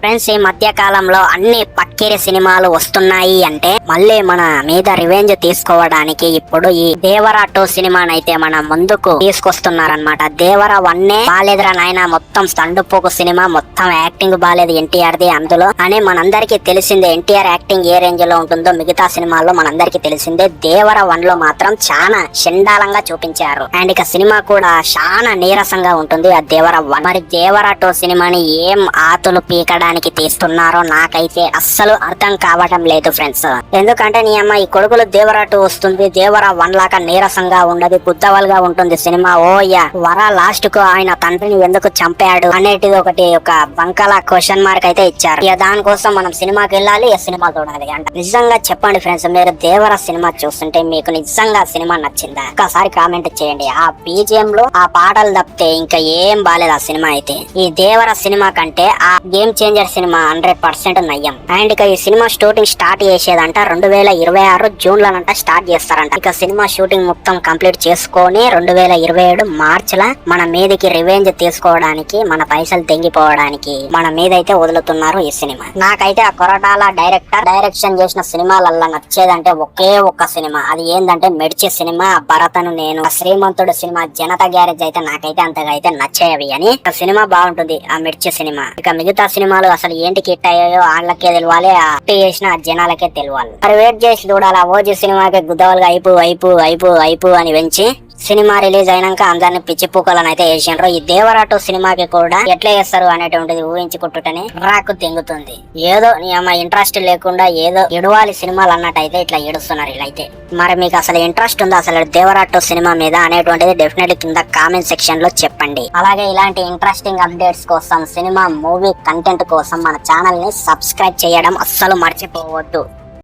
Friends, ఈ మధ్య కాలంలో అన్ని పక్కిరి సినిమాలు వస్తున్నాయి అంటే మళ్ళీ మన మీద రివెంజ్ తీసుకోవడానికి ఇప్పుడు ఈ దేవరా 2 సినిమానైతే మన ముందుకు తీసుకొస్తున్నారనమాట. దేవరా 1 బాలేదురా నాయన, మొత్తం స్టండుపోకు సినిమా, మొత్తం యాక్టింగ్ బాలేదు ఎన్టీఆర్ ది అందులో అని మనందరికి తెలిసిందే. ఎన్టీఆర్ యాక్టింగ్ ఏ రేంజ్ లో ఉంటుందో మిగతా సినిమాల్లో మనందరికి తెలిసిందే. దేవరా 1 లో మాత్రం చాలా చండాలంగా చూపించారు. అండ్ ఇక సినిమా కూడా చాలా నీరసంగా ఉంటుంది ఆ దేవరా 1. మరి దేవరా 2 సినిమాని ఏం ఆతులు పీకడానికి తీస్తున్నారో నాకైతే అస్సలు అర్థం కావటం లేదు ఫ్రెండ్స్. ఎందుకంటే నీ అమ్మ ఈ కొడుకులు దేవరా 2 వస్తుంది, దేవరా 1 లాగా నీరసంగా ఉండదు, గుద్దవల్గా ఉంటుంది సినిమా. ఓయ్యా వరా లాస్ట్ కు ఆయన తండ్రిని ఎందుకు చంపాడు అనేటిది ఒకటి ఒక బంకలా క్వశ్చన్ మార్క్ అయితే ఇచ్చారు. ఇక దానికోసం మనం సినిమాకి వెళ్ళాలి, సినిమా చూడాలి అంట. నిజంగా చెప్పండి ఫ్రెండ్స్, మీరు దేవరా సినిమా చూస్తుంటే మీకు నిజంగా సినిమా నచ్చిందా? ఒకసారి కామెంట్ చేయండి. ఆ బీజిఎం లో ఆ పాటలు తప్పితే ఇంకా ఏం బాలేదు ఆ సినిమా అయితే. ఈ దేవరా సినిమా కంటే ఆ గేమ్ చేంజర్ సినిమా 100% నయ్యం. అండ్ ఇక ఈ సినిమా షూటింగ్ స్టార్ట్ చేసేదంట 2026 జూన్ లోనంట స్టార్ట్ చేస్తారంట. ఇక సినిమా షూటింగ్ మొత్తం కంప్లీట్ చేసుకొని 2027 మార్చ్ ల మన మీదకి రివెంజ్ తీసుకోవడానికి, మన పైసలు తెంగిపోవడానికి మన మీద అయితే వదులుతున్నారు ఈ సినిమా. నాకైతే ఆ కొరటాల డైరెక్షన్ చేసిన సినిమాలల్లా నచ్చేదంటే ఒకే ఒక్క సినిమా, అది ఏంటంటే మిర్చి సినిమా, భరతను నేను, శ్రీమంతుడు సినిమా, జనతా గ్యారేజ్ అయితే నాకైతే అంతగా అయితే నచ్చేవి అని. సినిమా బాగుంటుంది ఆ మిర్చి సినిమా. ఇక మిగతా సినిమాలు అసలు ఏంటి హిట్ అయ్యాయో వాళ్ళకే తెలియాలి, చేసిన జనాలకే తెలియాలి. మరి వెయిట్ చేసి చూడాలి. ఓజీ సినిమాకి గుద్దవలుగా అయిపు అని పెంచి సినిమా రిలీజ్ అయినాక అందరిని పిచ్చిపూకలను అయితే వేసిండ్రు. ఈ దేవరా 2 సినిమాకి కూడా ఎట్లా చేస్తారు అనేటువంటిది ఊహించుకుంటుంటేనే రాకు తెంగుతుంది. ఏదో నీ అమ్మ ఇంట్రెస్ట్ లేకుండా ఏదో ఎడవాలి సినిమాలు అన్నట్టయితే ఇట్లా ఏడుస్తున్నారు వీళ్ళైతే. మరి మీకు అసలు ఇంట్రెస్ట్ ఉందా అసలు దేవరా 2 సినిమా మీద అనేటువంటిది డెఫినెట్లీ కింద కామెంట్ సెక్షన్ లో చెప్పండి. అలాగే ఇలాంటి ఇంట్రెస్టింగ్ అప్డేట్స్ కోసం, సినిమా మూవీ కంటెంట్ కోసం మన ఛానల్ ని సబ్స్క్రైబ్ చేయడం అస్సలు మర్చిపోవద్దు.